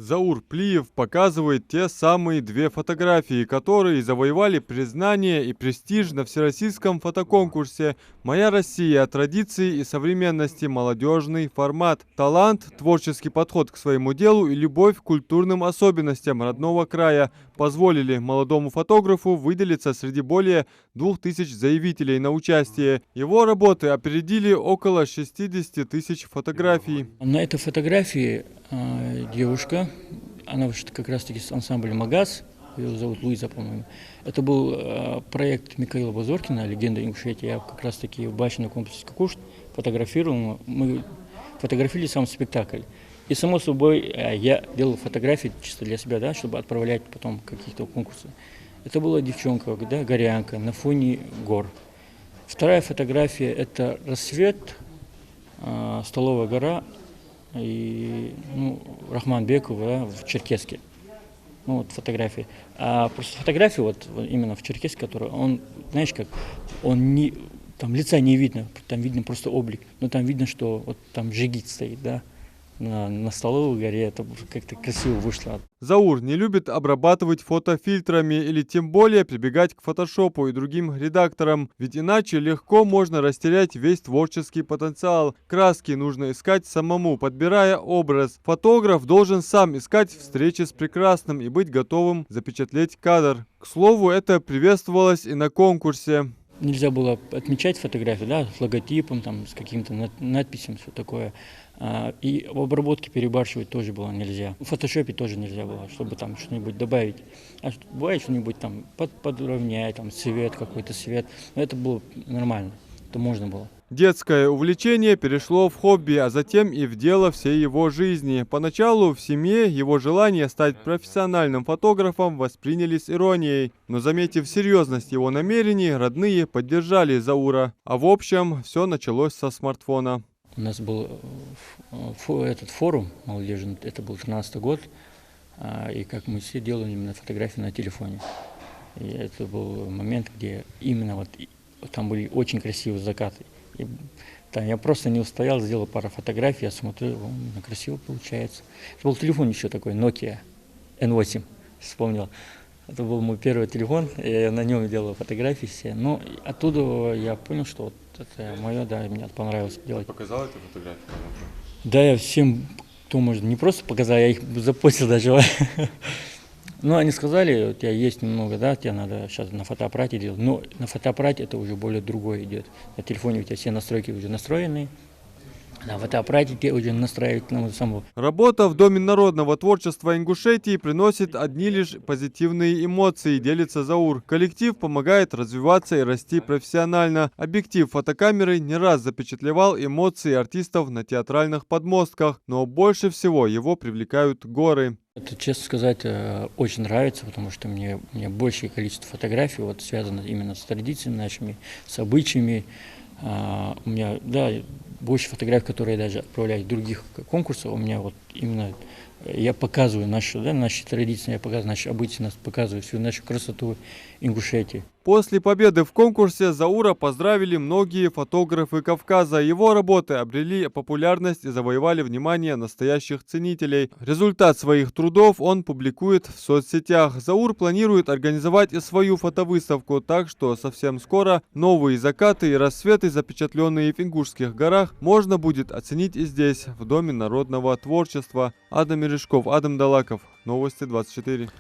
Заур Плиев показывает те самые две фотографии, которые завоевали признание и престиж на всероссийском фотоконкурсе «Моя Россия. Традиции и современности. Молодежный формат». Талант, творческий подход к своему делу и любовь к культурным особенностям родного края позволили молодому фотографу выделиться среди более 2000 заявителей на участие. Его работы опередили около 60 тысяч фотографий. На этой фотографии девушка, она как раз-таки с ансамбля «Магаз», ее зовут Луиза, по-моему. Это был проект Михаила Базоркина «Легенда Ингушетии». Я как раз-таки в башенном комплексе «Кукушт» фотографировал. Мы фотографировали сам спектакль. И, само собой, я делал фотографии чисто для себя, да, чтобы отправлять потом какие-то конкурсы. Это была девчонка, да, горянка, на фоне гор. Вторая фотография – это рассвет, Столовая гора и Рахманбекова, да, в Черкесске. Ну, вот фотографии. А просто фотографии, вот именно в Черкесске, которая, он, знаешь, как, он не, там лица не видно, там видно просто облик, но там видно, что вот там джигит стоит, да, на Столовой горе, это как-то красиво вышло. Заур не любит обрабатывать фото фильтрами или тем более прибегать к фотошопу и другим редакторам, ведь иначе легко можно растерять весь творческий потенциал. Краски нужно искать самому, подбирая образ. Фотограф должен сам искать встречи с прекрасным и быть готовым запечатлеть кадр. К слову, это приветствовалось и на конкурсе. Нельзя было отмечать фотографии, да, с логотипом, там, с каким-то надписью, все такое. И в обработке перебарщивать тоже было нельзя. В фотошопе тоже нельзя было, чтобы там что-нибудь добавить. А бывает что-нибудь там подровнять, там цвет, какой-то свет. Но это было нормально, это можно было. Детское увлечение перешло в хобби, а затем и в дело всей его жизни. Поначалу в семье его желание стать профессиональным фотографом восприняли с иронией, но, заметив серьезность его намерений, родные поддержали Заура. А в общем, все началось со смартфона. У нас был этот форум молодежный, это был 13-й год, и как мы все делали именно фотографии на телефоне. И это был момент, где именно вот там были очень красивые закаты. И там я просто не устоял, сделал пару фотографий, я смотрю, красиво получается. Это был телефон еще такой, Nokia N8, вспомнил. Это был мой первый телефон, я на нем делал фотографии все. Но оттуда я понял, что вот это мое, да, мне понравилось делать. Показал эту фотографию? Да, я всем, кто может, не просто показал, я их запостил даже. Ну, они сказали, у тебя есть немного, да, тебе надо сейчас на фотоаппарате делать. Но на фотоаппарате это уже более другое идет. На телефоне у тебя все настройки уже настроены. На фотоаппарате тебе уже настраивать на самого. Работа в Доме народного творчества Ингушетии приносит одни лишь позитивные эмоции, делится Заур. Коллектив помогает развиваться и расти профессионально. Объектив фотокамеры не раз запечатлевал эмоции артистов на театральных подмостках, но больше всего его привлекают горы. Это, честно сказать, очень нравится, потому что мне большее количество фотографий вот, связано именно с традициями нашими, с обычаями. У меня, да, больше фотографий, которые я даже отправляю в других конкурсах, у меня вот именно я показываю наши традиции, я показываю наши обычаи, показываю всю нашу красоту Ингушетии. После победы в конкурсе Заура поздравили многие фотографы Кавказа. Его работы обрели популярность и завоевали внимание настоящих ценителей. Результат своих трудов он публикует в соцсетях. Заур планирует организовать и свою фотовыставку, так что совсем скоро новые закаты и рассветы, запечатленные в Ингушских горах, можно будет оценить и здесь, в Доме народного творчества. Адам Мережков, Адам Далаков. Новости 24.